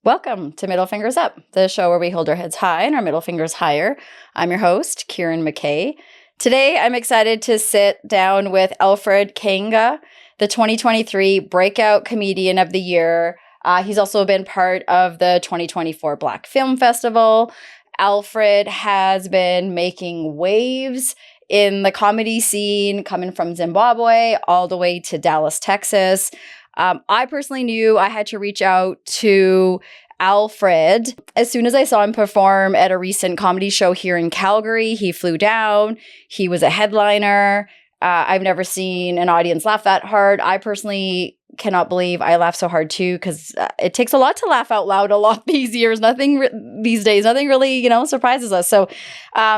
Welcome to Middle Fingers Up, the show where we hold our heads high and our middle fingers higher. I'm your host, Kieran McKay. Today, I'm excited to sit down with Alfred Kainga, the 2023 Breakout Comedian of the Year. He's also been part of the 2024 Black Film Festival. Alfred has been making waves in the comedy scene, coming from Zimbabwe all the way to Dallas, Texas. I personally knew I had to reach out to Alfred as soon as I saw him perform at a recent comedy show here in Calgary. He flew down. He was a headliner. I've never seen an audience laugh that hard. I personally cannot believe I laughed so hard too, because it takes a lot to laugh out loud a lot these days. Nothing really, surprises us. So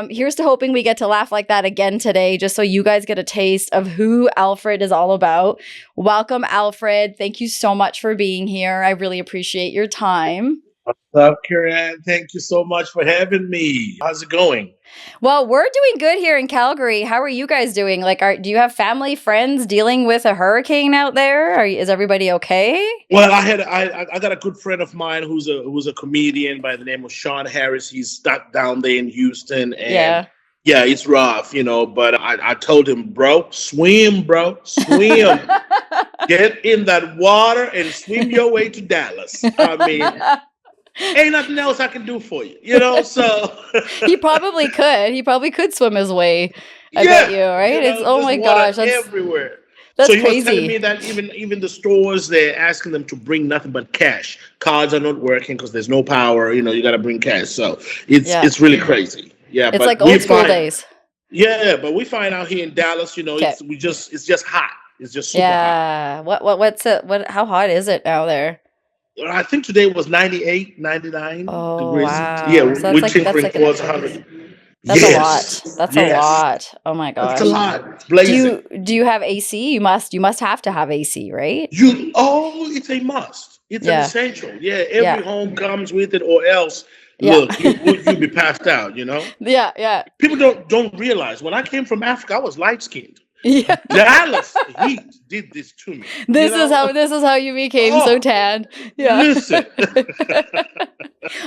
here's to hoping we get to laugh like that again today, just so you guys get a taste of who Alfred is all about. Welcome, Alfred. Thank you so much for being here. I really appreciate your time. What's up, Kieran? Thank you so much for having me. How's it going? Well, we're doing good here in Calgary. How are you guys doing? Do you have family, friends dealing with a hurricane out there? Is everybody okay? Well, I got a good friend of mine who's a comedian by the name of Sean Harris. He's stuck down there in Houston, and yeah, it's rough, But I told him, swim, get in that water and swim your way to Dallas. I mean. Ain't nothing else I can do for you, so. He probably could. He probably could swim his way. I bet you, right? It's, oh my gosh. That's everywhere. That's so he crazy. was telling me that even the stores, they're asking them to bring nothing but cash. Cards are not working because there's no power. You got to bring cash. So it's really crazy. Yeah. It's like old school days. Yeah. But we find out here in Dallas, it's just hot. It's just super hot. How hot is it out there? I think today was 98, 99 degrees. Wow. Yeah, so we're tinkering towards 100. That's a lot. That's a lot. Oh my gosh. That's a lot. Blazing. Do you have AC? You must have to have AC, right? It's a must. It's an essential. Yeah, every home comes with it, or else look, you'll be passed out, Yeah. People don't realize when I came from Africa, I was light skinned. Yeah. Dallas heat did this to me. This is how you became so tan. Yeah. Listen.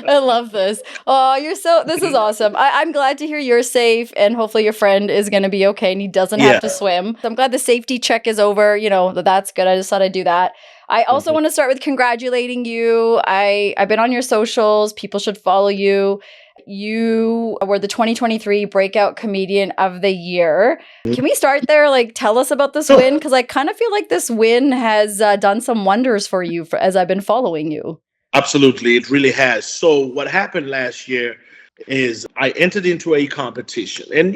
I love this. Oh, this is awesome. I'm glad to hear you're safe, and hopefully your friend is going to be okay and he doesn't have to swim. So I'm glad the safety check is over. That's good. I just thought I'd do that. I also want to start with congratulating you. I've been on your socials. People should follow you. You were the 2023 Breakout Comedian of the Year. Can we start there? Tell us about this win, because I kind of feel like this win has done some wonders for you as I've been following you. Absolutely. It really has. So what happened last year is I entered into a competition. And,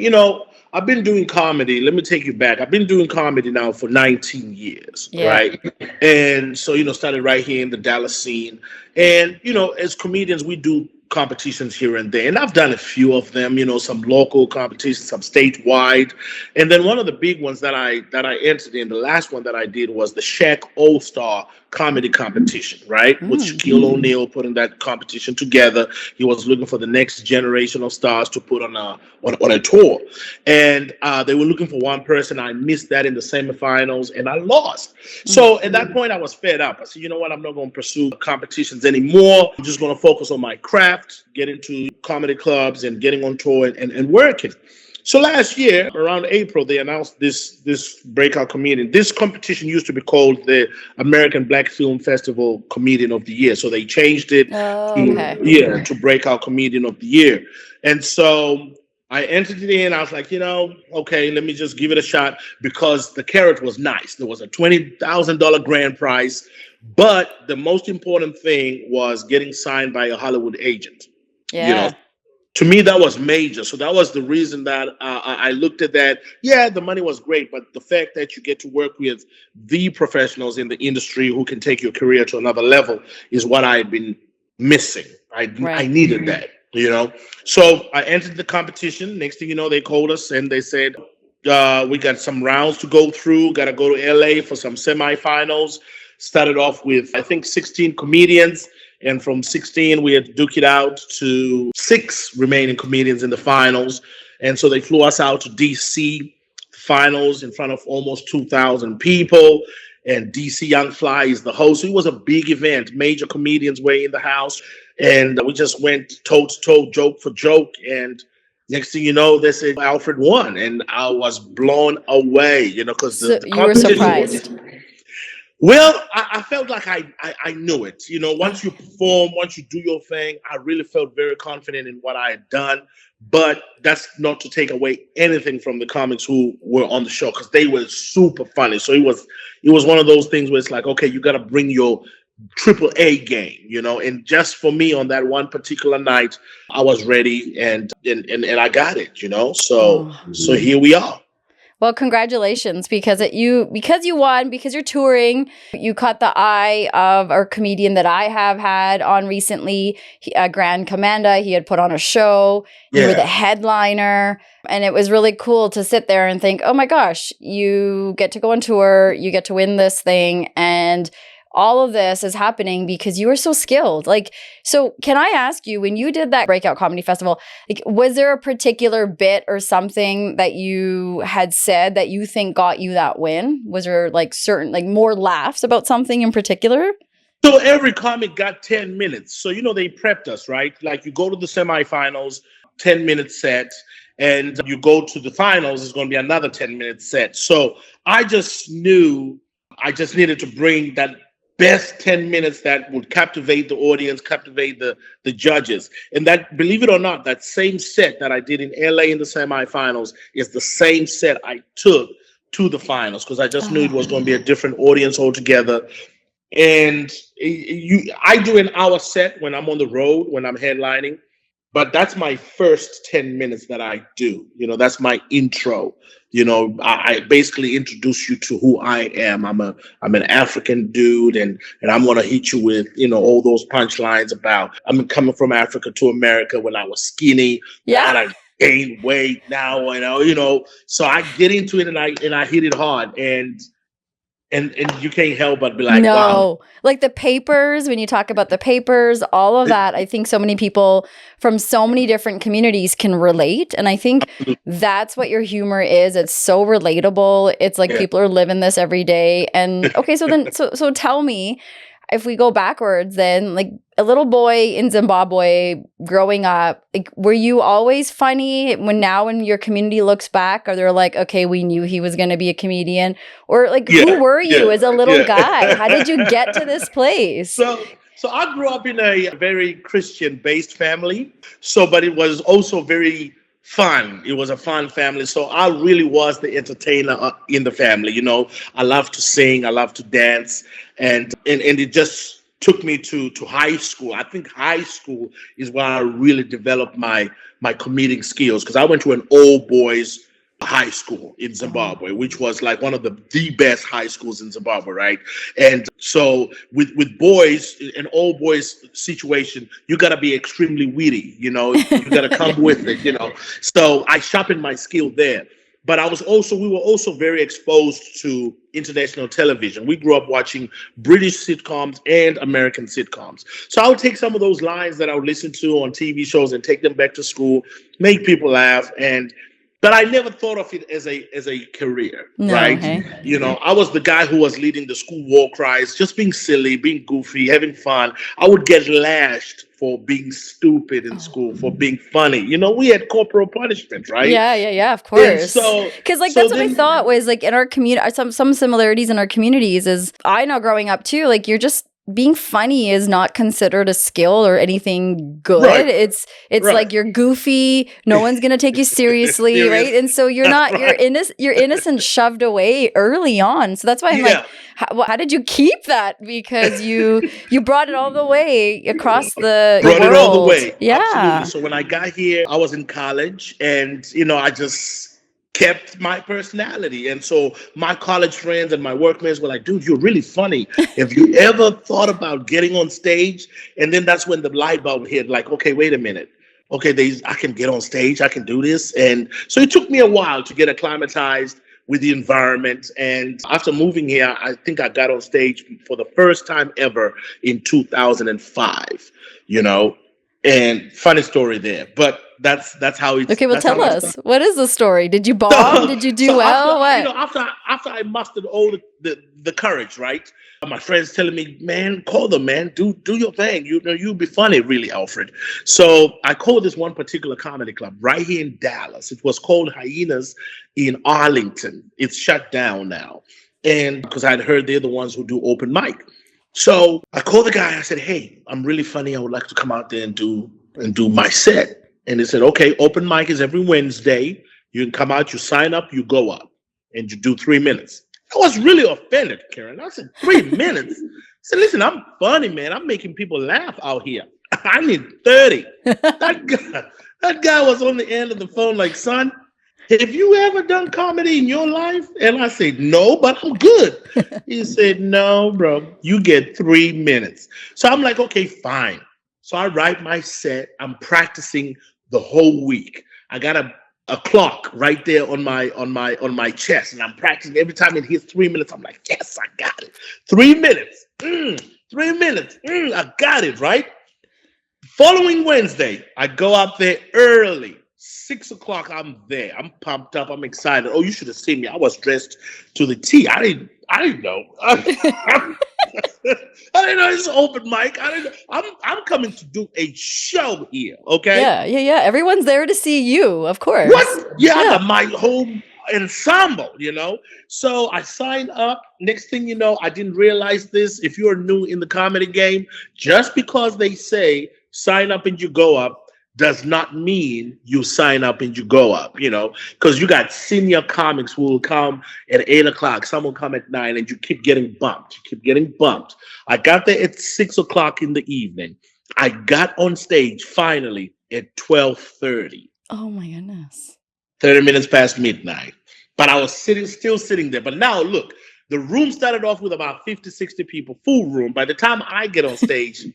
I've been doing comedy. Let me take you back. I've been doing comedy now for 19 years, right? And so, started right here in the Dallas scene. And, as comedians, we do competitions here and there. And I've done a few of them, some local competitions, some statewide. And then one of the big ones that I entered in, the last one that I did was the Shaq All-Star Comedy Competition, right? With Shaquille O'Neal putting that competition together. He was looking for the next generation of stars to put on a tour. And they were looking for one person. I missed that in the semifinals and I lost. So at that point I was fed up. I said, you know what? I'm not going to pursue competitions anymore. I'm just going to focus on my craft, get into comedy clubs and getting on tour and working. So last year, around April, they announced this Breakout Comedian. This competition used to be called the American Black Film Festival Comedian of the Year. So they changed it to Breakout Comedian of the Year. And so I entered it in. I was like, okay, let me just give it a shot, because the carrot was nice. There was a $20,000 grand prize. But the most important thing was getting signed by a Hollywood agent. Yeah. To me, that was major. So that was the reason that I looked at that. Yeah, the money was great, but the fact that you get to work with the professionals in the industry who can take your career to another level is what I had been missing. I needed that. you know. So I entered the competition. Next thing you know, they called us and they said, we got some rounds to go through. Got to go to LA for some semifinals. Started off with, I think, 16 comedians. And from 16, we had to duke it out to six remaining comedians in the finals. And so they flew us out to DC finals in front of almost 2,000 people. And DC Young Fly is the host. So it was a big event. Major comedians were in the house. And we just went toe to toe, joke for joke. And next thing you know, they said Alfred won. And I was blown away, because So the you were competition was. surprised. Well, I felt like I knew it. Once you perform, once you do your thing, I really felt very confident in what I had done. But that's not to take away anything from the comics who were on the show because they were super funny. So it was one of those things where it's like, okay, you got to bring your triple A game, And just for me on that one particular night, I was ready and I got it, So Oh. so here we are. Well, congratulations because you won, because you're touring. You caught the eye of our comedian that I have had on recently, Grand Commander. He had put on a show. You were the headliner. And it was really cool to sit there and think, oh my gosh, you get to go on tour, you get to win this thing. And all of this is happening because you were so skilled. So can I ask you, when you did that Breakout Comedy Festival, was there a particular bit or something that you had said that you think got you that win? Was there certain, more laughs about something in particular? So every comic got 10 minutes. So, they prepped us, right? Like you go to the semifinals, 10-minute set, and you go to the finals, it's going to be another 10-minute set. So I just knew I just needed to bring that best 10 minutes that would captivate the audience, captivate the judges. And that, believe it or not, that same set that I did in LA in the semifinals is the same set I took to the finals because I just knew it was going to be a different audience altogether. And I do an hour set when I'm on the road, when I'm headlining. But that's my first 10 minutes that I do. That's my intro. I basically introduce you to who I am. I'm an African dude, and I'm gonna hit you with all those punchlines about I'm coming from Africa to America when I was skinny. Yeah. And I gained weight now, So I get into it and I hit it hard, and you can't help but be like, wow. Like the papers, when you talk about the papers, all of that, I think so many people from so many different communities can relate. And I think that's what your humor is. It's so relatable. It's like people are living this every day. And okay, so then, so tell me, if we go backwards, then a little boy in Zimbabwe growing up, were you always funny? When your community looks back, are they like, okay, we knew he was going to be a comedian? Or who were you as a little guy? How did you get to this place? So I grew up in a very Christian-based family. But it was also very fun. It was a fun family. So I really was the entertainer in the family. I love to sing. I love to dance. And it just took me to high school. I think high school is where I really developed my comedic skills because I went to an all boys high school in Zimbabwe, which was like one of the best high schools in Zimbabwe, right? And so with boys, an all boys situation, you got to be extremely witty, you got to come with it, So I sharpened my skill there. But we were also very exposed to international television. We grew up watching British sitcoms and American sitcoms. So I would take some of those lines that I would listen to on TV shows and take them back to school, make people laugh, but I never thought of it as a career, right? Hey? I was the guy who was leading the school war cries, just being silly, being goofy, having fun. I would get lashed for being stupid in school, for being funny. We had corporal punishment, right? Yeah, of course. Because that's what I thought was in our community, some similarities in our communities is I know growing up too, you're just being funny is not considered a skill or anything good. Right. It's right. You're goofy. No one's gonna take you seriously, right? And so you're not you're innocent shoved away early on. So that's why I'm how did you keep that? Because you brought it all the way across the world. It all the way. Yeah. Absolutely. So when I got here, I was in college, and I just kept my personality. And so my college friends and my workmates were like, dude, you're really funny. Have you ever thought about getting on stage? And then that's when the light bulb hit, okay, wait a minute. okay, I can get on stage, I can do this. And so it took me a while to get acclimatized with the environment. And after moving here, I think I got on stage for the first time ever in 2005, you know. And funny story there, but that's how Okay, well, that's how tell I us. started. What is the story? Did you bomb? So, Did you do so well? What? after I mustered all the courage, right? My friends telling me, man, call them, man, do your thing. You know, you'll be funny, really, Alfred. So I called this one particular comedy club right here in Dallas. It was called Hyenas in Arlington. It's shut down now, and because I'd heard they're the ones who do open mic. So I called the guy. I said, hey, I'm really funny. I would like to come out there and do my set. And he said, okay, open mic is every Wednesday. You can come out, you sign up, you go up, and you do 3 minutes. I was really offended, Karen. I said, 3 minutes? I said, listen, I'm funny, man. I'm making people laugh out here. I need 30. That guy was on the end of the phone like, son, have you ever done comedy in your life? And I said, no, but I'm good. He said, no, bro, you get 3 minutes. So I'm like, okay, fine. So I write my set. I'm practicing the whole week. I got a clock right there on my chest, and I'm practicing every time it hits 3 minutes. I'm like, yes, I got it. 3 minutes. 3 minutes. I got it, right? Following Wednesday, I go out there early. 6 o'clock, I'm there. I'm pumped up. I'm excited. Oh, you should have seen me. I was dressed to the T. I didn't know. I didn't know it's open mic. I didn't. I'm coming to do a show here. Okay. Yeah. Everyone's there to see you, of course. What? Yeah, I got my whole ensemble. So I signed up. Next thing you know, I didn't realize this. If you're new in the comedy game, just because they say sign up and you go up does not mean you sign up and you go up, because you got senior comics who will come at 8 o'clock, some will come at 9, and you keep getting bumped. I got there at 6 o'clock in the evening. I got on stage finally at 12:30. Oh my goodness. 30 minutes past midnight. But I was still sitting there. But now look, the room started off with about 50, 60 people, full room. By the time I get on stage,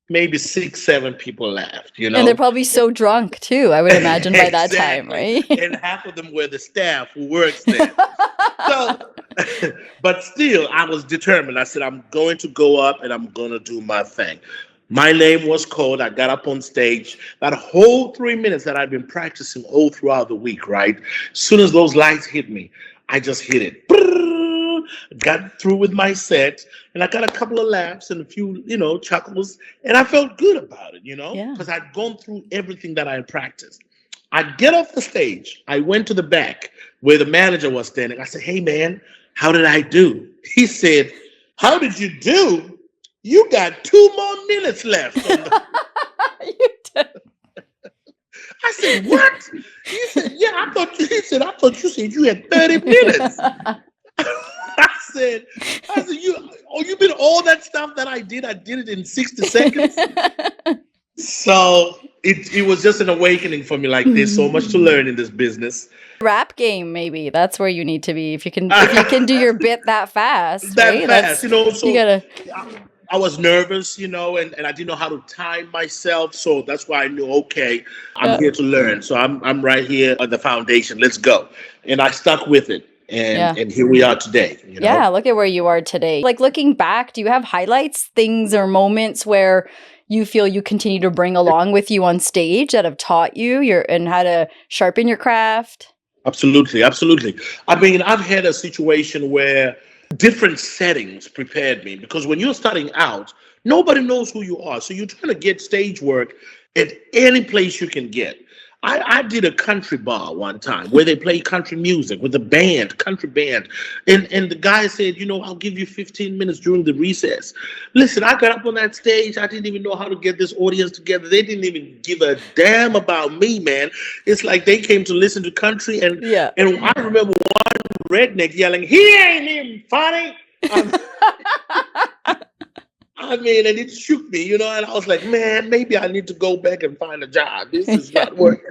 maybe 6, 7 people left, And they're probably so drunk too, I would imagine by that time, right? And half of them were the staff who works there. So, but still, I was determined. I said, I'm going to go up and I'm going to do my thing. My name was called. I got up on stage. That whole 3 minutes that I'd been practicing all throughout the week, right? As soon as those lights hit me, I just hit it. Got through with my set, and I got a couple of laughs and a few, chuckles, and I felt good about it, because I'd gone through everything that I had practiced. I get off the stage. I went to the back where the manager was standing. I said, hey, man, how did I do? He said, how did you do? You got 2 more minutes left. You did. I said, what? He said, yeah, I thought you said you had 30 minutes. I said, you mean all that stuff that I did it in 60 seconds? So it was just an awakening for me. Like, there's so much to learn in this business. Rap game, maybe that's where you need to be if you can do your bit that fast. That right? fast, so you gotta. I was nervous, and I didn't know how to time myself. So that's why I knew, okay, I'm here to learn. So I'm right here on the foundation. Let's go. And I stuck with it. And here we are today. Yeah, look at where you are today. Like, looking back, do you have highlights, things or moments where you feel you continue to bring along with you on stage that have taught you and how to sharpen your craft? Absolutely. I mean, I've had a situation where different settings prepared me, because when you're starting out, nobody knows who you are. So you're trying to get stage work at any place you can get. I did a country bar one time where they play country music with a country band. And the guy said, I'll give you 15 minutes during the recess. Listen, I got up on that stage. I didn't even know how to get this audience together. They didn't even give a damn about me, man. It's like they came to listen to country. And I remember one redneck yelling, he ain't even funny. I mean, and it shook me, and I was like, man, maybe I need to go back and find a job. This is not working,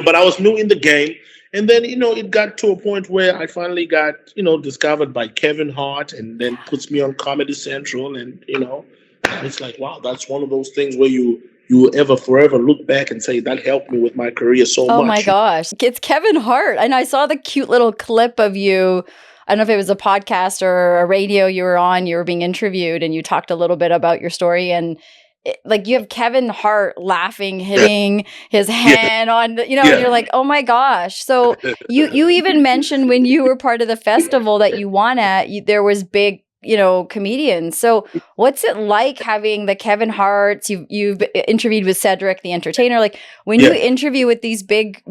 but I was new in the game. And then, it got to a point where I finally got, discovered by Kevin Hart, and then puts me on Comedy Central. And, it's like, wow, that's one of those things where you you will ever forever look back and say that helped me with my career so Oh my much. gosh. It's Kevin Hart. And I saw the cute little clip of you. I don't know if it was a podcast or a radio you were on, you were being interviewed and you talked a little bit about your story. And like you have Kevin Hart laughing, Yeah, hitting his yeah, hand on the, and yeah. you're like, oh my gosh. So you even mentioned when you were part of the festival that you won at, there was big, comedians. So what's it like having the Kevin Harts? You've interviewed with Cedric the Entertainer. Like when you Yeah, interview with these big,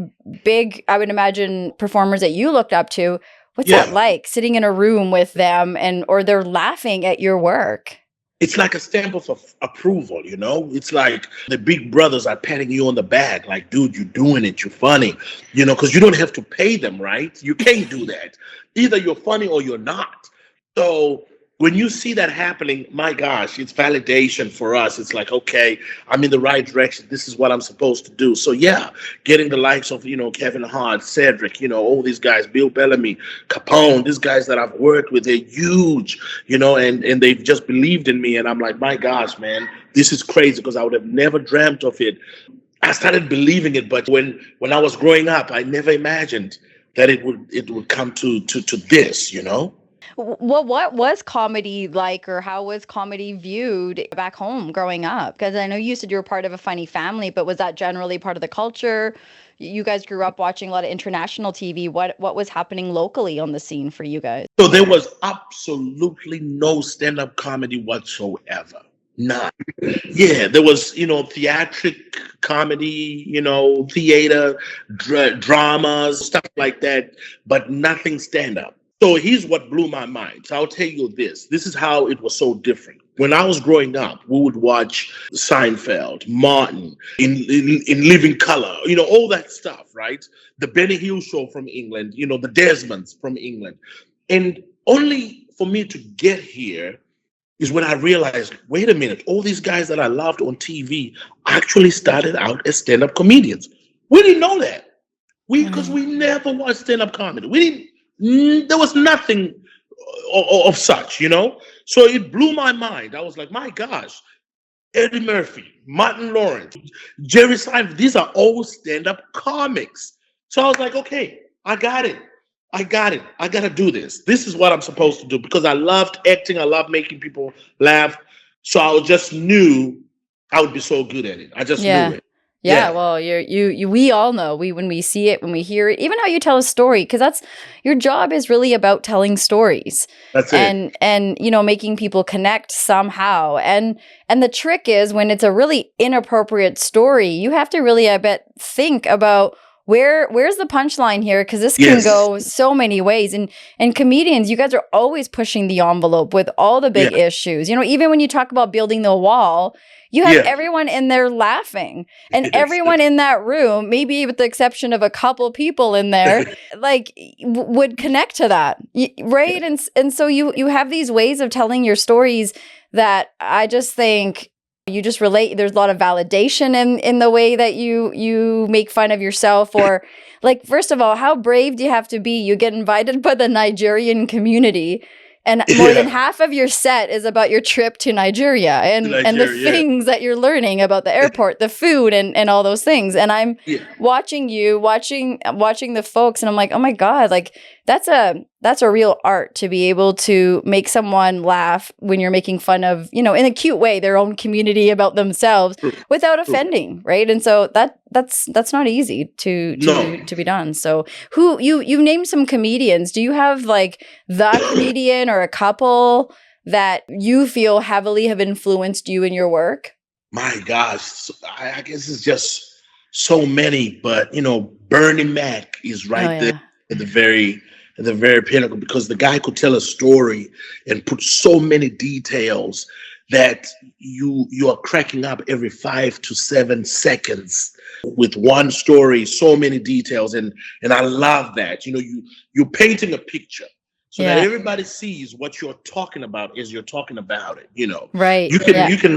I would imagine performers that you looked up to, what's that yeah. like sitting in a room with them or they're laughing at your work? It's like a stamp of approval, you know? It's like the big brothers are patting you on the back, like, dude, you're doing it, you're funny, because you don't have to pay them, right? You can't do that. Either you're funny or you're not. So when you see that happening, my gosh, it's validation for us. It's like, okay, I'm in the right direction. This is what I'm supposed to do. So yeah, getting the likes of, Kevin Hart, Cedric, all these guys, Bill Bellamy, Capone, these guys that I've worked with, they're huge, and they've just believed in me. And I'm like, my gosh, man, this is crazy because I would have never dreamt of it. I started believing it, but when I was growing up, I never imagined that it would come to this. Well, what was comedy like, or how was comedy viewed back home growing up? Because I know you said you were part of a funny family, but was that generally part of the culture? You guys grew up watching a lot of international TV. What was happening locally on the scene for you guys? So there was absolutely no stand-up comedy whatsoever. None. Yeah, there was, theatric comedy, theater, dramas, stuff like that, but nothing stand-up. So here's what blew my mind. So I'll tell you this. This is how it was so different. When I was growing up, we would watch Seinfeld, Martin, in Living Color, all that stuff, right? The Benny Hill Show from England, the Desmonds from England. And only for me to get here is when I realized, wait a minute, all these guys that I loved on TV actually started out as stand-up comedians. We didn't know that. Because we never watched stand-up comedy. We didn't. There was nothing of such. So it blew my mind. I was like, my gosh, Eddie Murphy, Martin Lawrence, Jerry Seinfeld, these are all stand-up comics. So I was like, okay, I got it. I got to do this. This is what I'm supposed to do because I loved acting. I loved making people laugh. So I just knew I would be so good at it. I just knew it. Yeah, well, we all know when we see it, when we hear it, even how you tell a story, because that's your job is really about telling stories. That's it. And making people connect somehow. And the trick is when it's a really inappropriate story, you have to really, I bet, think about where's the punchline here, because this can go so many ways. And comedians, you guys are always pushing the envelope with all the big issues. Even when you talk about building the wall, you have everyone in there laughing, and everyone in that room, maybe with the exception of a couple people in there, like would connect to that, right? And so you have these ways of telling your stories that I just think you just relate. There's a lot of validation in the way that you make fun of yourself, or like, first of all, how brave do you have to be? You get invited by the Nigerian community, and more than half of your set is about your trip to Nigeria and the things that you're learning about the airport, the food, and all those things. And I'm watching the folks, and I'm like, oh my God, like that's a real art to be able to make someone laugh when you're making fun of, in a cute way, their own community about themselves without offending, right? And so that's not easy to be done. So who you named some comedians. Do you have like the comedian or a couple that you feel heavily have influenced you in your work? My gosh, I guess it's just so many, but Bernie Mac is right there at the very pinnacle, because the guy could tell a story and put so many details that you are cracking up every 5 to 7 seconds with one story, so many details, and I love that. You're painting a picture so that everybody sees what you're talking about as you're talking about it. Right. You can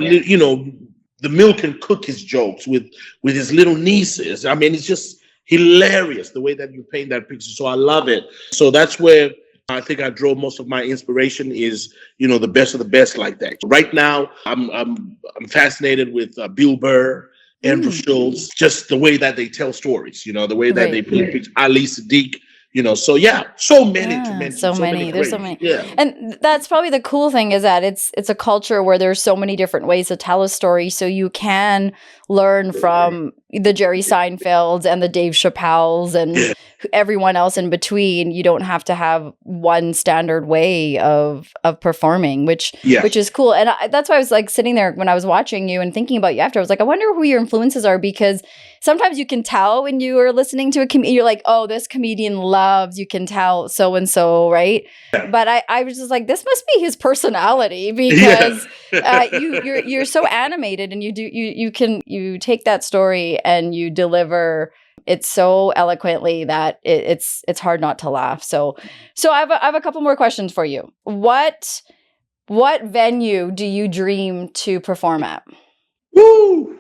the Milk and Cookies jokes with his little nieces. I mean, it's just hilarious the way that you paint that picture. So I love it. So that's where I think I drove most of my inspiration is, the best of the best like that. Right now, I'm fascinated with Bill Burr, Andrew Mm, Schultz, just the way that they tell stories, the way that they right. paint pictures, Ali Sadiq, so yeah, so many to Yeah, mention, so so many many. There's so greats. many. Yeah. And that's probably the cool thing is that it's a culture where there's so many different ways to tell a story. So you can learn from the Jerry Seinfelds and the Dave Chappelles and Yeah. everyone else in between. You don't have to have one standard way of performing, which Yes. is cool. And that's why I was like sitting there when I was watching you and thinking about you after. I was like, I wonder who your influences are because sometimes you can tell when you are listening to a comedian, you're like, oh, this comedian loves, you can tell so and so, right? But I was just like, this must be his personality Yeah. because you're so animated and you take that story and you deliver it so eloquently that it's hard not to laugh. So I have a couple more questions for you. What venue do you dream to perform at? Woo!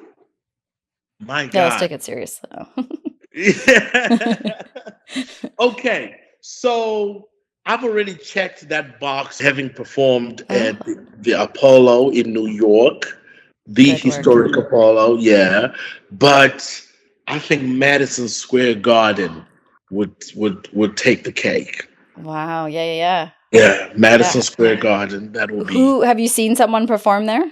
My Yeah, let's God. take it serious though. Okay, so I've already checked that box, having performed at Oh, the Apollo in New York, the good work. historic Apollo, yeah. But I think Madison Square Garden would take the cake. Wow. Yeah, yeah, yeah. Yeah, Madison Yeah. Square Garden. That will be Who have you seen someone perform there?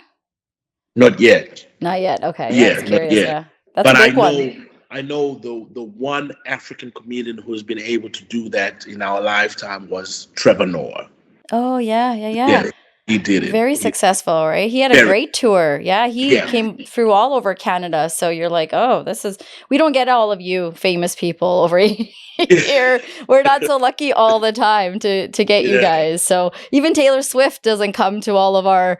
not yet. Not yet. Okay. Yeah, I was Yeah, not curious. yet. Yeah. That's a But I big one. know I know the one African comedian who has been able to do that in our lifetime was Trevor Noah. Oh, yeah, yeah, yeah. Yeah, he did it. Very successful, right? He had a Very, great tour. Yeah, he yeah. came through all over Canada. So you're like, oh, we don't get all of you famous people over here. We're not so lucky all the time to get you Yeah, guys. So even Taylor Swift doesn't come to all of our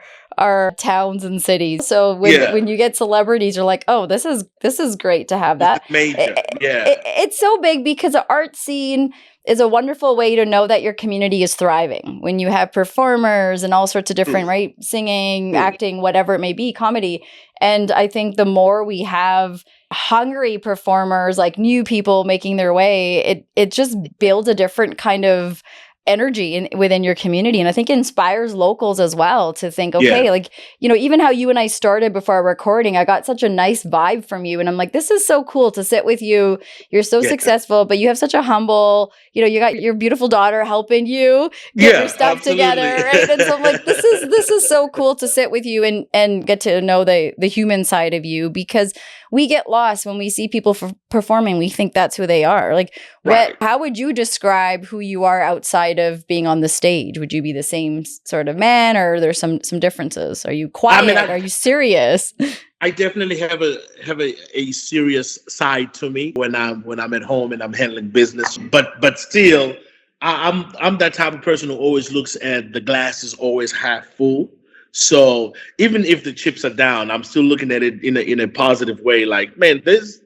towns and cities. So yeah. when you get celebrities, you're like, oh, this is great to have It's that. major. Yeah, It's so big because the art scene is a wonderful way to know that your community is thriving. When you have performers and all sorts of true, different, right, singing, true. acting, whatever it may be, comedy. And I think the more we have hungry performers, like new people making their way, it just builds a different kind of energy within your community. And I think it inspires locals as well to think, Yeah, okay, like, even how you and I started before our recording, I got such a nice vibe from you. And I'm like, this is so cool to sit with you. You're so yeah, successful, but you have such a humble, you got your beautiful daughter helping you get your yeah. stuff Absolutely. together, right? And so I'm like, this is so cool to sit with you and get to know the human side of you because we get lost when we see people performing. We think that's who they are. Like, Right. how would you describe who you are outside of being on the stage? Would you be the same sort of man, or are there some differences? Are you I mean, quiet? Are you serious? I definitely have a serious side to me when I'm at home and I'm handling business. But still, I'm that type of person who always looks at the glass is always half full. So even if the chips are down, I'm still looking at it in a positive way. Like, man, there's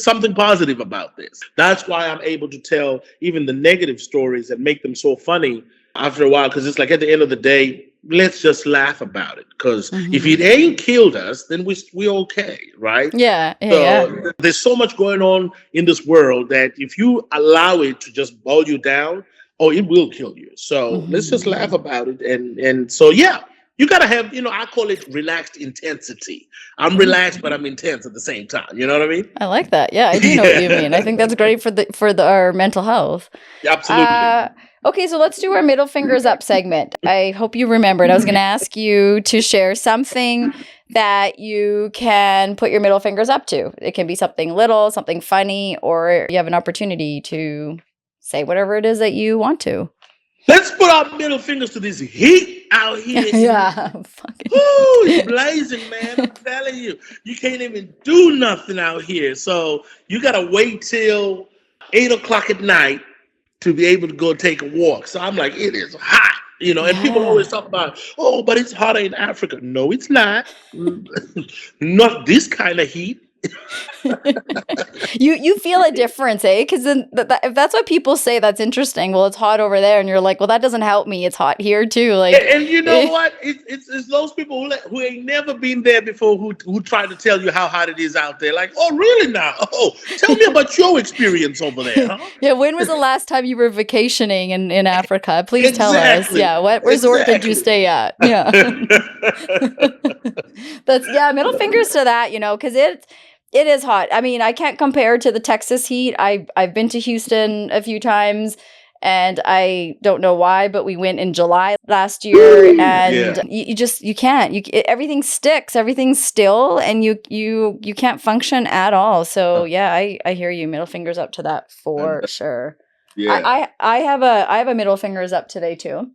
something positive about this. That's why I'm able to tell even the negative stories and make them so funny after a while. Because it's like at the end of the day, let's just laugh about it. Because if Hmm. it ain't killed us, then we okay, right? Yeah, yeah, yeah. So there's so much going on in this world that if you allow it to just boil you down, oh, it will kill you. So let's Hmm. just laugh about it. And so yeah, you gotta have, I call it relaxed intensity. I'm Yeah. relaxed, but I'm intense at the same time. You know what I mean? I like that. Yeah, I do know what you mean. I think that's great for our mental health. Absolutely. Okay, so let's do our middle fingers up segment. I hope you remembered. I was going to ask you to share something that you can put your middle fingers up to. It can be something little, something funny, or you have an opportunity to say whatever it is that you want to. Let's put our middle fingers to this heat out here. Yeah, fucking. Woo, it's blazing, man. I'm telling you, you can't even do nothing out here. So you gotta wait till 8 o'clock at night to be able to go take a walk. So I'm like, it is hot, and people always Yeah. talk about, oh, but it's hotter in Africa. No, it's not. Not this kind of heat. You feel a difference, eh? Because then if that's what people say, that's interesting. Well, it's hot over there, and you're like, well, that doesn't help me. It's hot here too. Like, And you know what? It's those people who ain't never been there before who try to tell you how hot it is out there. Like, oh, really now? Oh, tell me about your experience over there. Huh? Yeah, when was the last time you were vacationing in Africa? Please tell us. Yeah, what resort did you stay at? Yeah. Middle fingers to that, because it is hot. I mean, I can't compare to the Texas heat. I've been to Houston a few times, and I don't know why, but we went in July last year, and you can't. Everything sticks, everything's still, and you can't function at all. So yeah, I hear you. Middle fingers up to that for sure. Yeah, I have a middle fingers up today too.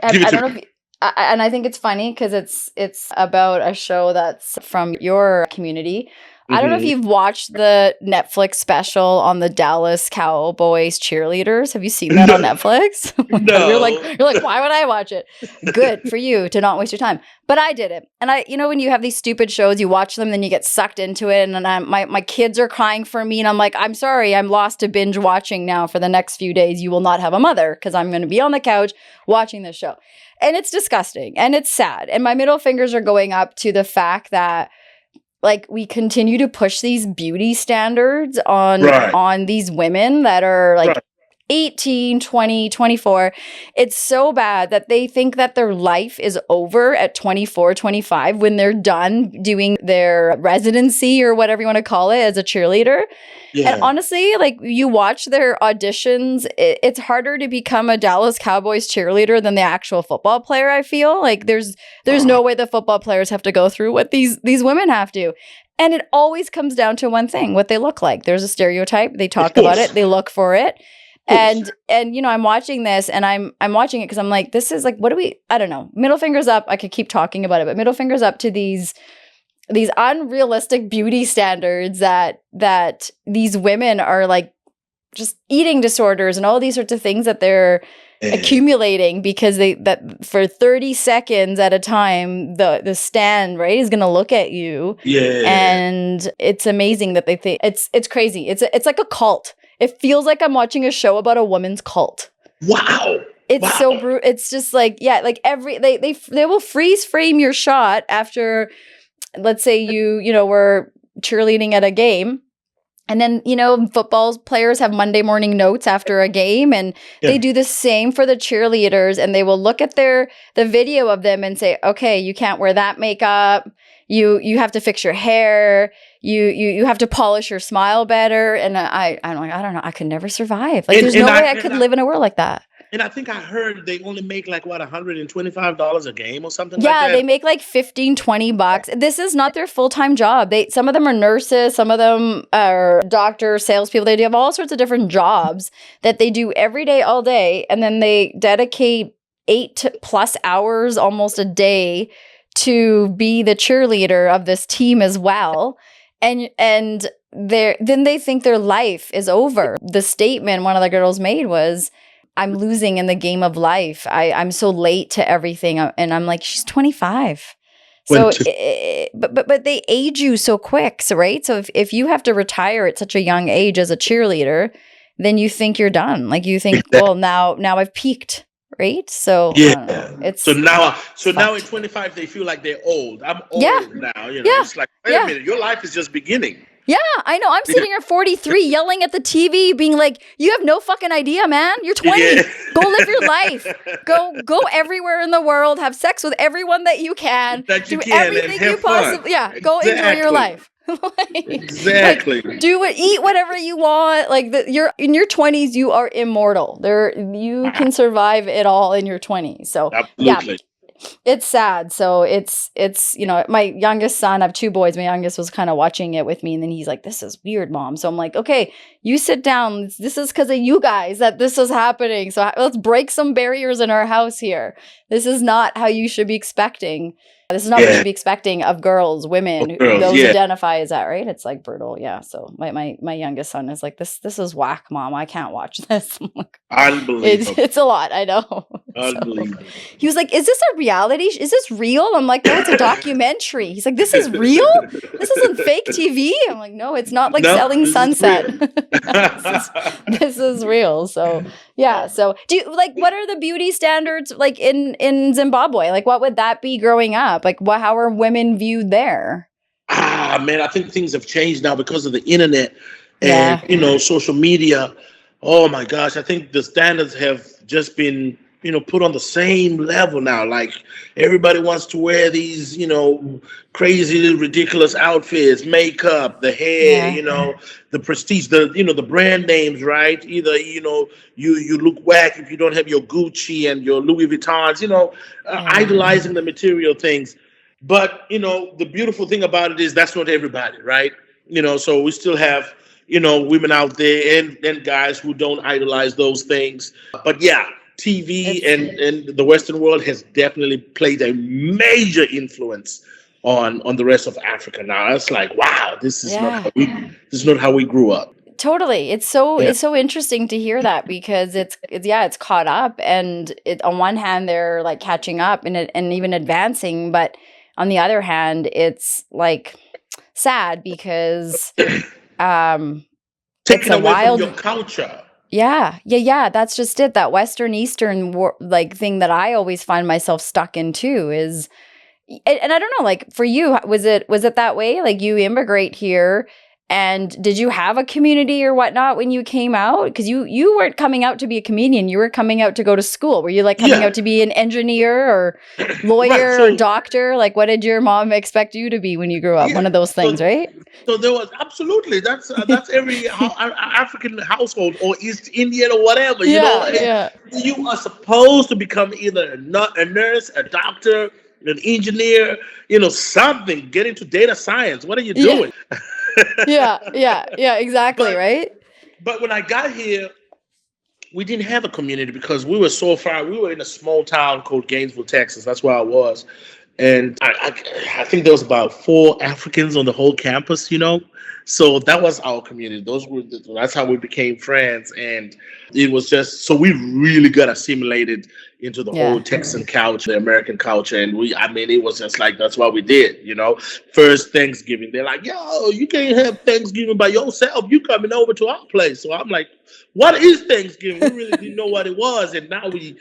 And I don't know if and I think it's funny because it's about a show that's from your community. I don't know if you've watched the Netflix special on the Dallas Cowboys cheerleaders. Have you seen that on Netflix? No. You're like, why would I watch it? Good for you to not waste your time. But I did it. And when you have these stupid shows, you watch them, then you get sucked into it. And then my kids are crying for me. And I'm like, I'm sorry, I'm lost to binge watching now for the next few days. You will not have a mother because I'm going to be on the couch watching this show. And it's disgusting and it's sad. And my middle fingers are going up to the fact that we continue to push these beauty standards on these women that are 18, 20, 24. It's so bad that they think that their life is over at 24, 25 when they're done doing their residency or whatever you want to call it as a cheerleader. Yeah. And honestly, you watch their auditions, it's harder to become a Dallas Cowboys cheerleader than the actual football player, I feel. There's no way the football players have to go through what these women have to. And it always comes down to one thing, what they look like. There's a stereotype. They talk about it. They look for it. And I'm watching this and I'm watching it because I'm like, this is what do we, I don't know, middle fingers up. I could keep talking about it, but middle fingers up to these unrealistic beauty standards that these women are just eating disorders and all these sorts of things that they're accumulating because that for 30 seconds at a time, the stand, right, is going to look at you. Yeah. And it's amazing that they think it's crazy. It's like a cult. It feels like I'm watching a show about a woman's cult. Wow. It's so brutal. It's just they will freeze frame your shot after, let's say you were cheerleading at a game. And then, football players have Monday morning notes after a game, and they do the same for the cheerleaders, and they will look at the video of them and say, okay, you can't wear that makeup. You have to fix your hair. You have to polish your smile better. And I'm like, I don't know. I could never survive. There's no way I could live in a world like that. And I think I heard they only make $125 a game or something like that. Yeah, they make $15, $20. This is not their full-time job. Some of them are nurses, some of them are doctors, salespeople. They have all sorts of different jobs that they do every day, all day. And then they dedicate 8+ hours almost a day to be the cheerleader of this team as well. And then they think their life is over. The statement one of the girls made was, I'm losing in the game of life. I'm so late to everything. And I'm like, she's 25. So, but they age you so quick, right? So if you have to retire at such a young age as a cheerleader, then you think you're done. You think, well, now I've peaked, right? So yeah. So now at 25, they feel like they're old. I'm old now. It's like, wait a minute, your life is just beginning. Yeah, I know. I'm sitting here 43 yelling at the TV, being like, you have no fucking idea, man. You're 20. Yeah. Go live your life. Go everywhere in the world. Have sex with everyone that you can. Do everything you possibly. Yeah, go enjoy your life. Exactly. Eat whatever you want. You're in your 20s, you are immortal. You can survive it all in your 20s. So absolutely. Yeah. It's sad. So it's my youngest son, I have 2 boys. My youngest was kind of watching it with me, and then he's like, this is weird, Mom. So I'm like, okay, you sit down. This is because of you guys that this is happening. So let's break some barriers in our house here. This is not how you should be expecting. This is not what you should be expecting of girls, women, those who identify as that, right? It's brutal. Yeah. So my youngest son is like, this is whack, Mom. I can't watch this. Unbelievable. It's a lot. I know. So Unbelievable. he was like, "Is this a reality? Is this real?" I'm like, "No, it's a documentary." He's like, "This is real? This isn't fake TV?" I'm like, "No, it's not like No, Selling this is Sunset." real. Yeah, this is real. So yeah. So do you like what are the beauty standards like in Zimbabwe? Like what would that be growing up? Like how are women viewed there? Man, I think things have changed now because of the internet and Yeah. social media. Oh my gosh, I think the standards have just been put on the same level now. Like everybody wants to wear these crazy, ridiculous outfits, makeup, the hair, Yeah. the prestige, the brand names, right? Either you look whack if you don't have your Gucci and your Louis Vuittons, Yeah. idolizing the material things. But the beautiful thing about it is that's not everybody, right? So we still have women out there and guys who don't idolize those things. But yeah, TV It's and the Western world has definitely played a major influence on the rest of Africa. Now it's like, wow, yeah. this is not how we grew up. Totally. Yeah, It's so interesting to hear that because it's yeah, it's caught up and it on one hand they're like catching up and even advancing, but on the other hand it's like sad because um it's taken a away from your wild culture. yeah, that's just it. That Western Eastern like thing that I always find myself stuck in too is and I don't know, like for you, was it that way? Like you immigrate here, and did you have a community or whatnot when you came out? Because you weren't coming out to be a comedian, you were coming out to go to school. Were you like coming Yeah, out to be an engineer or right. lawyer or So doctor? Like what did your mom expect you to be when you grew up? yeah, One of those things, so right? So there was absolutely that's every African household or East Indian or whatever. Yeah, yeah, You are supposed to become either a nurse, a doctor, an engineer, something. Get into data science. What are you yeah, doing? yeah, exactly, but right? but when I got here, we didn't have a community because we were so far. We were in a small town called Gainesville, Texas. That's where I was, and I think there was about 4 Africans on the whole campus. So that was our community. That's how we became friends, and it was just so we really got assimilated into the whole Yeah. Texan culture, the American culture, and I mean, it was just like that's what we did. First Thanksgiving, they're like, "Yo, you can't have Thanksgiving by yourself. You coming over to our place?" So I'm like, what is Thanksgiving? We really didn't know what it was, and now we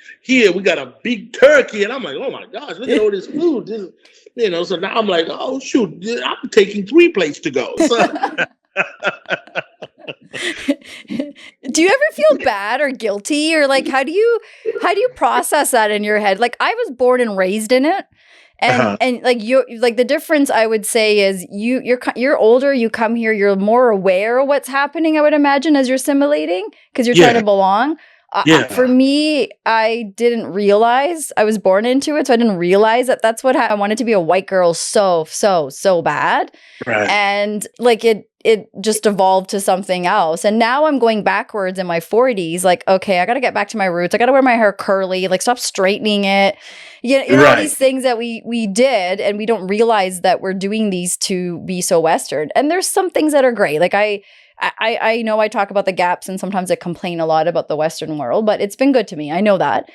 got a big turkey, and I'm like, oh my gosh, look at all this food. So now I'm like, oh shoot, I'm taking 3 plates to go. So Do you ever feel bad or guilty or like how do you process that in your head? Like I was born and raised in it. And uh-huh. and like you like the difference I would say is you're older, you come here, you're more aware of what's happening, I would imagine, as you're assimilating because you're trying Yeah, to belong. For yeah, me, I didn't realize I was born into it, so I didn't realize that that's what I wanted to be a white girl so bad, right. and like it just evolved to something else. And now I'm going backwards in my 40s, like, okay, I got to get back to my roots. I got to wear my hair curly, like stop straightening it. All Right. these things that we did and we don't realize that we're doing these to be so Western. And there's some things that are great. Like I know I talk about the gaps and sometimes I complain a lot about the Western world, but it's been good to me. I know that.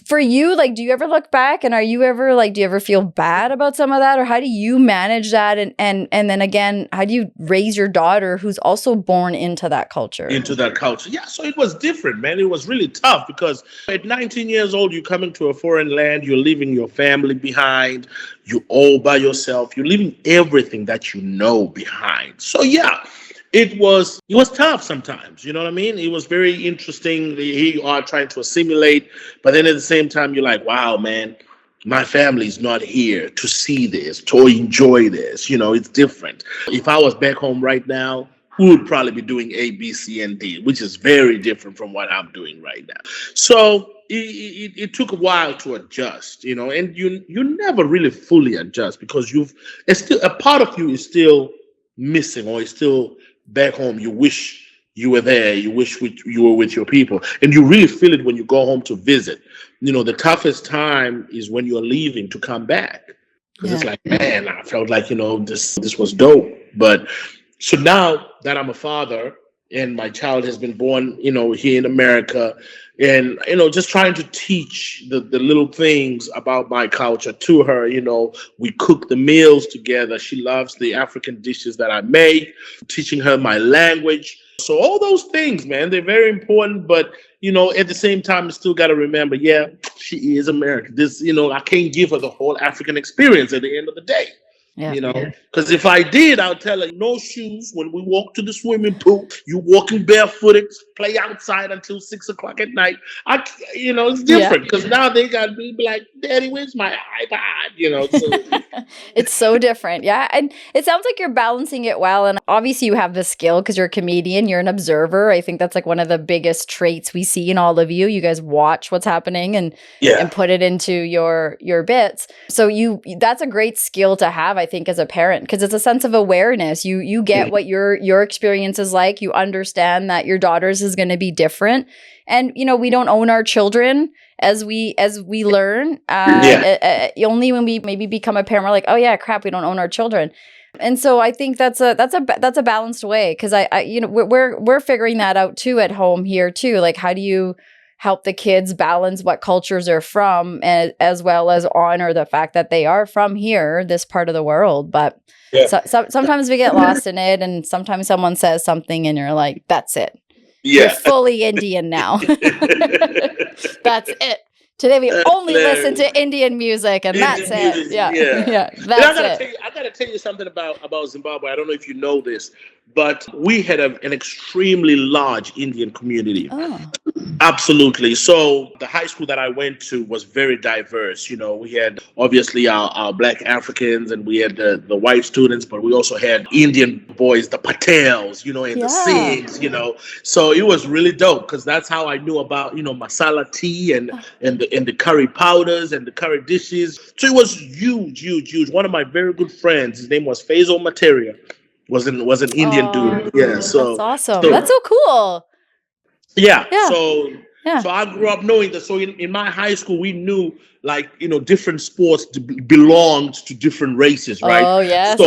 For you, like, do you ever look back and are you ever like, do you ever feel bad about some of that, or how do you manage that? And then again, how do you raise your daughter who's also born into that culture? Into that culture. Yeah, so it was different, man. It was really tough because at 19 years old, you're coming to a foreign land, you're leaving your family behind, you're all by yourself, you're leaving everything that you know behind. So yeah, it was tough sometimes, you know what I mean? It was very interesting. Here you are trying to assimilate, but then at the same time, you're like, wow, man, my family's not here to see this, to enjoy this. It's different. If I was back home right now, we would probably be doing A, B, C, and D, which is very different from what I'm doing right now. So it took a while to adjust, and you never really fully adjust because it's still a part of you is still missing or is still back home. You wish you were there. You wish you were with your people, and you really feel it when you go home to visit. The toughest time is when you're leaving to come back because it's Yeah. like, man, I felt like this was dope. But so now that I'm a father and my child has been born, here in America, and just trying to teach the little things about my culture to her. We cook the meals together. She loves the African dishes that I make, teaching her my language. So all those things, man, they're very important. But at the same time, you still got to remember, yeah, she is American. This, I can't give her the whole African experience at the end of the day. Yeah. Because if I did, I'll tell her no shoes when we walk to the swimming pool. You walking barefooted, play outside until 6 o'clock at night. It's different because now they got me be like, Daddy, where's my iPod? So It's so different. Yeah. And it sounds like you're balancing it well. And obviously you have the skill because you're a comedian, you're an observer. I think that's like one of the biggest traits we see in all of you. You guys watch what's happening and put it into your bits. So that's a great skill to have, I think, as a parent, because it's a sense of awareness. You get what your experience is like. You understand that your daughter's is going to be different. And, we don't own our children as we learn. Only when we maybe become a parent, we're like, oh yeah, crap, we don't own our children. And so I think that's a balanced way, because we're figuring that out too at home here too. Like, how do you help the kids balance what cultures they're from, as well as honor the fact that they are from here, this part of the world. But sometimes we get lost in it, and sometimes someone says something and you're like, that's it. You're fully Indian now. That's it. Today we only listen to Indian music, and that's it. Yeah. That's it. I gotta tell you something about Zimbabwe. I don't know if you know this, but we had an extremely large Indian community. Oh. Absolutely. So the high school that I went to was very diverse. We had obviously our Black Africans, and we had the white students, but we also had Indian boys, the Patels, and the Sikhs, So it was really dope, because that's how I knew about, masala tea and the curry powders and the curry dishes. So it was huge. One of my very good friends, his name was Faisal Materia, was an Indian dude. Yeah. So that's awesome. That's so cool. Yeah. So I grew up knowing that. So in my high school, we knew, like, different sports belonged to different races, right? Oh, yes.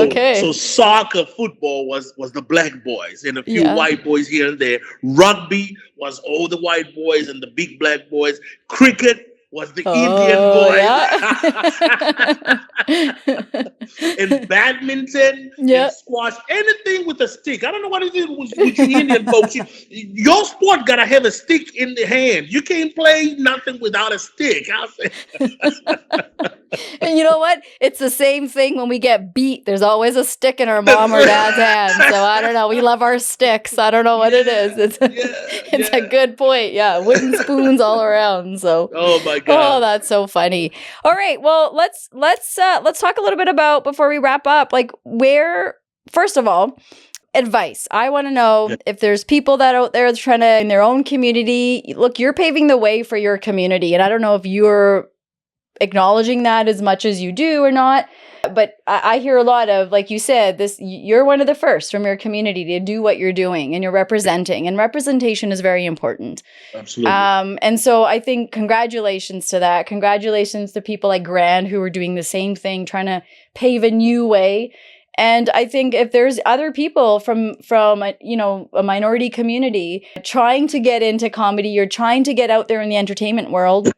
So soccer, football was the black boys, and a few white boys here and there. Rugby was all the white boys and the big black boys. Cricket was the Indian boys. And badminton, and squash, anything with a stick. I don't know what it is with you Indian folks. Your sport gotta have a stick in the hand. You can't play nothing without a stick. And you know what? It's the same thing when we get beat. There's always a stick in our mom or dad's hand. So I don't know. We love our sticks. I don't know what it is. It's a good point. Yeah, wooden spoons all around. So. Oh my God. Oh, that's so funny. All right. Well, let's talk a little bit about, before we wrap up, like, first of all, advice. I want to know if there's people that out there trying to, in their own community, look, you're paving the way for your community. And I don't know if you're acknowledging that as much as you do or not. But I hear a lot of, like you said, you're one of the first from your community to do what you're doing, and you're representing, and representation is very important. Absolutely. And so I think congratulations to that. Congratulations to people like Grand who are doing the same thing, trying to pave a new way. And I think if there's other people from a minority community trying to get into comedy, you're trying to get out there in the entertainment world,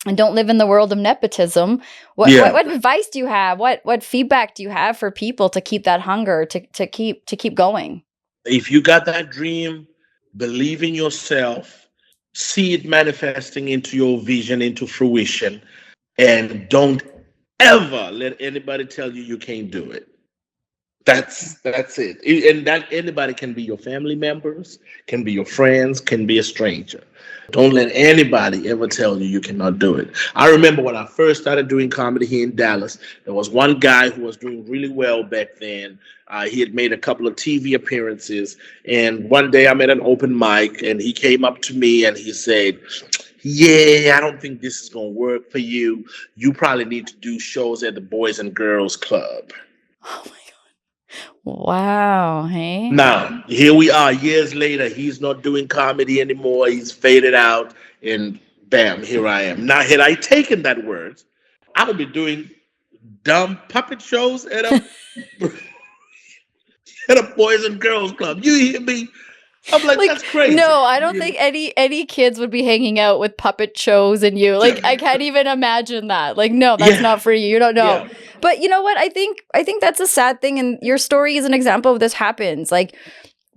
and don't live in the world of nepotism, what advice do you have? What feedback do you have for people to keep that hunger, to keep going? If you got that dream, believe in yourself, see it manifesting into your vision, into fruition, and don't ever let anybody tell you can't do it. That's it. And that anybody can be your family members, can be your friends, can be a stranger. Don't let anybody ever tell you cannot do it. I remember when I first started doing comedy here in Dallas, there was one guy who was doing really well back then. He had made a couple of TV appearances. And one day I'm at an open mic, and he came up to me and he said, "Yeah, I don't think this is going to work for you. You probably need to do shows at the Boys and Girls Club." Oh my God. Wow. Hey. Now, here we are years later. He's not doing comedy anymore. He's faded out, and bam, here I am. Now, had I taken that word, I would be doing dumb puppet shows at a Boys and Girls Club. You hear me? I'm like, Like, that's crazy. no, I don't think any kids would be hanging out with puppet shows and you. Like, I can't even imagine that. Like, no, that's Yeah, not for you. You don't know. yeah, But you know what? I think that's a sad thing, and your story is an example of this happens. Like,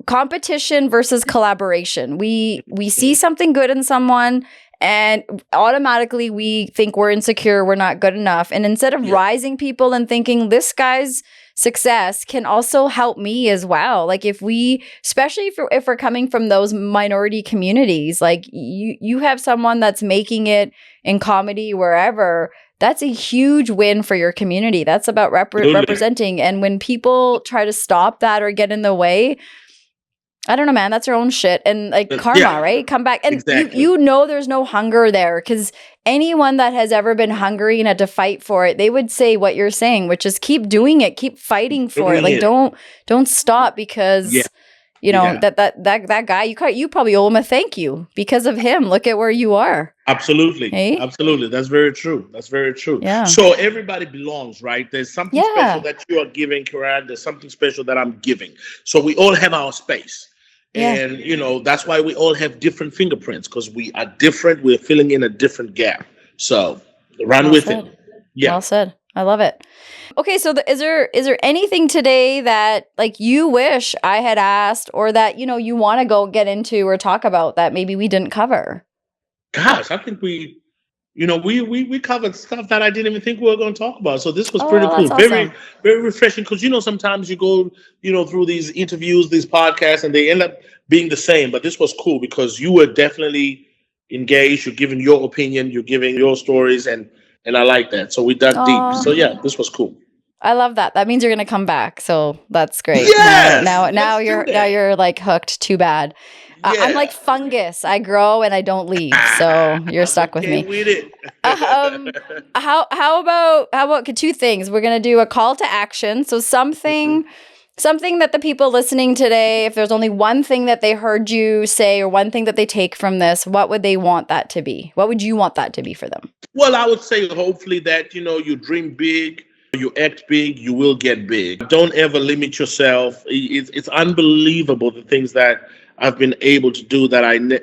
competition versus collaboration. We see something good in someone, and automatically we think we're insecure, we're not good enough. And instead of yeah, rising people and thinking this guy's success can also help me as well. Like, if we, especially if we're coming from those minority communities, like you have someone that's making it in comedy wherever, that's a huge win for your community. That's about absolutely. representing. And when people try to stop that or get in the way, I don't know, man. That's your own shit. And like karma, Yeah, right? Come back. And exactly. you know there's no hunger there, because anyone that has ever been hungry and had to fight for it, they would say what you're saying, which is keep doing it, keep fighting for it. Doing Like, it. don't stop, Yeah, because you know yeah. that guy, you probably owe him a thank you because of him. Look at where you are. Absolutely. Hey? Absolutely. That's very true. That's very true. Yeah. So everybody belongs, right? There's something special Yeah. that you are giving, Karan. There's something special that I'm giving. So we all have our space. Yeah. And, that's why we all have different fingerprints, because we are different. We're filling in a different gap. So run Well with said. it. Yeah. Well said. I love it. Okay, so is there anything today that like you wish I had asked, or that you want to go get into or talk about that maybe we didn't cover? Gosh, I think we covered stuff that I didn't even think we were going to talk about. So this was pretty Oh, cool. that's Very, awesome. very refreshing, because sometimes you go, through these interviews, these podcasts, and they end up being the same. But this was cool because you were definitely engaged. You're giving your opinion. You're giving your stories, and I like that. So we dug deep. So Oh, yeah, this was cool. I love that. That means you're gonna come back. So that's great. Now, Yes, now, now let's do you're now that. you're like hooked. Too bad. I'm like Yeah, fungus. I grow and I don't leave. So you're I'm stuck with okay me. with it. Um, how about two things? We're gonna do a call to action. So something that the people listening today, if there's only one thing that they heard you say or one thing that they take from this, what would they want that to be? What would you want that to be for them? Well, I would say hopefully that you dream big, you act big, you will get big. Don't ever limit yourself. It's unbelievable the things that I've been able to do that I'm a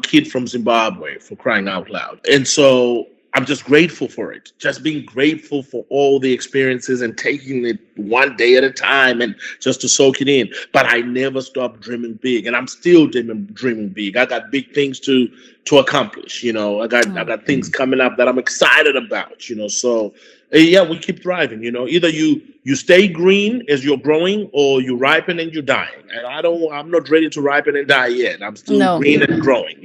kid from Zimbabwe, for crying out loud, and so I'm just grateful for it. Just being grateful for all the experiences and taking it one day at a time and just to soak it in. But I never stopped dreaming big, and I'm still dreaming big. I got big things to accomplish. I got things coming up that I'm excited about. So yeah, we keep thriving. Either you stay green as you're growing, or you ripen and you're dying. And I'm not ready to ripen and die yet. I'm still No. green and growing.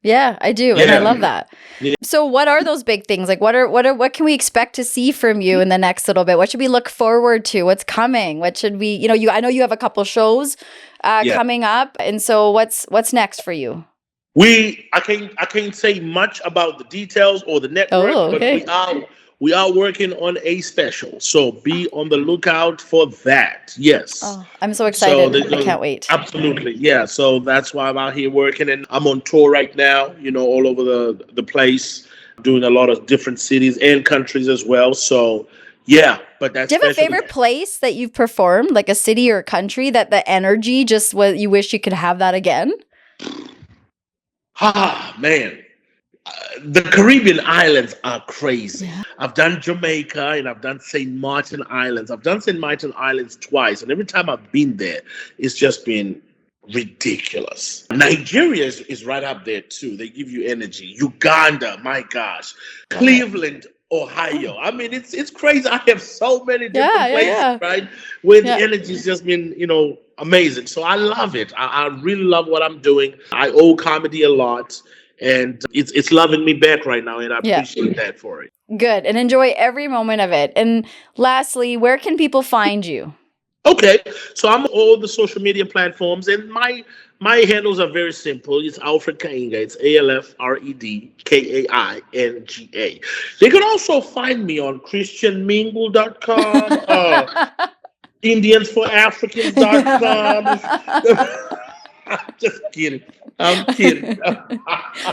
Yeah, I do, and I love Yeah. that. So what are those big things? Like what can we expect to see from you in the next little bit? What should we look forward to? What's coming? What should we, I know you have a couple shows Yeah. coming up, and so what's next for you? I can't say much about the details or the network, Oh, but okay. we are working on a special. So be on the lookout for that. Yes. Oh, I'm so So excited. there's I can't wait. absolutely, yeah. So that's why I'm out here working, and I'm on tour right now. All over the place, doing a lot of different cities and countries as well. So yeah, but that's Do you have a special. favorite place that you've performed, like a city or a country that the energy just was you wish you could have that again? Man. The Caribbean islands are crazy. Yeah. I've done Jamaica and I've done St. Martin Islands. I've done St. Martin Islands twice, and every time I've been there, it's just been ridiculous. Nigeria is right up there too. They give you energy. Uganda, my gosh. Love it. Cleveland, Ohio. I mean, it's crazy. I have so many different Yeah, places, yeah. right? Where the Yeah. energy's just been, amazing. So I love it. I really love what I'm doing. I owe comedy a lot, and it's loving me back right now, and I Yeah. appreciate that for it. Good. And enjoy every moment of it. And lastly, where can people find you? Okay, so I'm on all the social media platforms, and my handles are very simple. It's Alfred Kainga. It's ALFRED KAINGA. They can also find me on ChristianMingle.com, IndiansForAfricans.com. I'm just kidding. I'm kidding.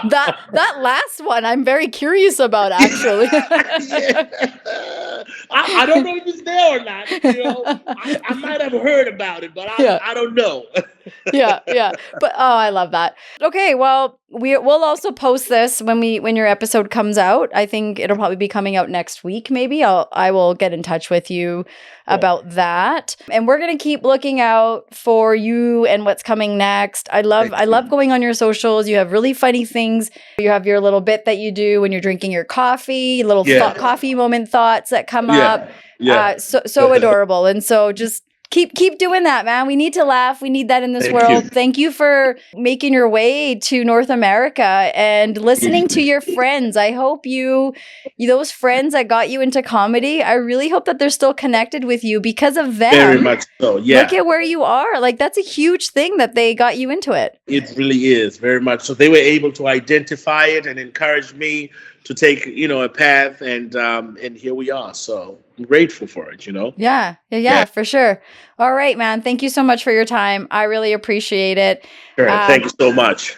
That last one I'm very curious about, actually. Yeah. I don't know if it's there or not. You know, I might have heard about it, but Yeah. I don't know. Yeah. But oh, I love that. Okay, well, we'll also post this when your episode comes out. I think it'll probably be coming out next week. Maybe I will get in touch with you about that. And we're gonna keep looking out for you and what's coming next. I love going on your socials. You have really funny things. You have your little bit that you do when you're drinking your coffee, little coffee moment thoughts that come up. Yeah. So adorable. And so just keep doing that, man. We need to laugh. We need that in this world. Thank you for making your way to North America and listening to your friends. I hope those friends that got you into comedy, I really hope that they're still connected with you because of them. Very much so. Yeah. Look at where you are. Like, that's a huge thing that they got you into it. It really is, very much so. They were able to identify it and encourage me to take, a path, and here we are. So I'm grateful for it, Yeah, for sure. All right, man. Thank you so much for your time. I really appreciate it. Sure. Thank you so much.